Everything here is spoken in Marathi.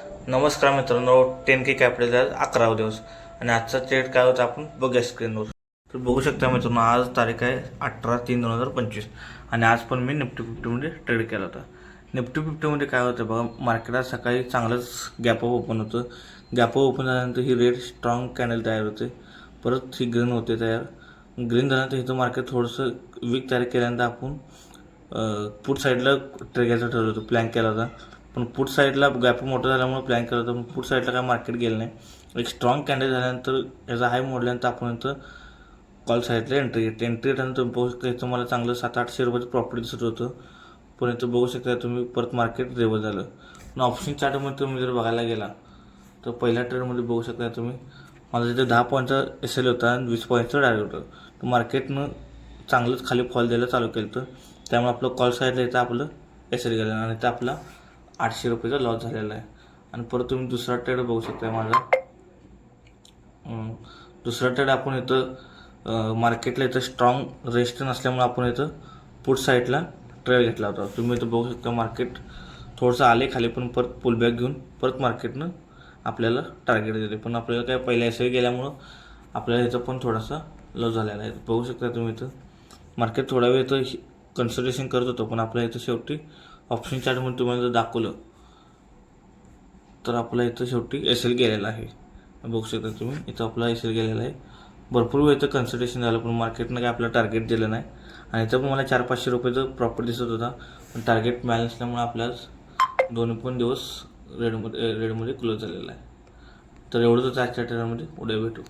नमस्कार मित्रांनो, 10K कॅपिटल आज 11वा दिवस आणि आजचा ट्रेड काय होता आपण बघूया स्क्रीनवर. तर बघू शकता मित्रांनो, आज तारीख आहे 18/3/2025 आणि आज पण मी निफ्टी 50मध्ये ट्रेड केला होता. निफ्टी 50मध्ये काय होतं बघा, मार्केटात सकाळी चांगलंच गॅप ओपन होतं. गॅप ओपन झाल्यानंतर ही रेड स्ट्रॉंग कॅन्डल तयार होते, परत ही ग्रीन होते तयार. ग्रीन झाल्यानंतर इथं मार्केट थोडंसं वीक तयार केल्यानंतर आपण पुट साईडला ट्रेड घ्यायचं ठरवलं होतं, प्लॅन केला होता. पण पुट साईडला गॅप मोठं झाल्यामुळे प्लॅन केलं होतं, पण पुट साईडला काय मार्केट गेलं नाही. एक स्ट्रॉंग कॅन्डल झाल्यानंतर याचा हाय मोडल्यानंतर आपण इथं कॉल साईडला एंट्री घेतल्यानंतर बघू शकता इथं मला चांगलं 700-800 रुपयाचं प्रॉफिट दिसत होतं. पण इथं बघू शकता तुम्ही परत मार्केट रिव्हर्स झालं. पण ऑप्शन चार्टमध्ये तुम्ही जर बघायला गेला तर पहिल्या ट्रेडमध्ये बघू शकता तुम्ही, मला तिथे 10 पॉईंटचा एल होता आणि 20 पॉईंटचं टार्गेट होतं. तर मार्केटनं चांगलंच खाली फॉल द्यायला चालू केलं होतं, त्यामुळे आपलं कॉल साईडला इथं आपलं एल गेलं आणि इथं आपला 800 रुपयाचा लॉस झालेला आहे. आणि परत तुम्ही दुसरा ट्रेड बघू शकता माझा. दुसरा ट्रेड आपण इथं मार्केटला इथं स्ट्रॉंग रेजिस्टन्स असल्यामुळे आपण इथं पुट साईडला ट्रेड घेतला होता. तुम्ही इथं बघू शकता मार्केट थोडंसं आले खाली, पण परत पुलबॅक घेऊन परत मार्केटनं आपल्याला टार्गेट दिले. पण आपल्याला काय पहिल्या एस गेल्यामुळं आपल्याला इथं पण थोडासा लॉस झालेला आहे. बघू शकता तुम्ही इथं मार्केट थोडा वेळ इथं कन्सल्टेशन करत होतो, पण आपल्या इथं शेवटी ऑप्शन चार्टमध्ये तुम्हाला जर दाखवलं तर आपला इथं शेवटी एस गेलेला आहे. बघू शकता तुम्ही इथं आपला एस गेलेला आहे. भरपूर वेळ इथं कन्सल्टेशन झालं, पण मार्केटनं काय आपल्याला टार्गेट दिलं नाही. आणि इथं पण मला 400-500 रुपयाचं प्रॉफिट दिसत होता, पण टार्गेट मिळालं नसल्यामुळे आपल्याला दोन्ही पण दिवस रेडमध्ये क्लोज झालेला आहे. तर एवढंच आजच्या ट्रेडमध्ये. उद्या भेटू.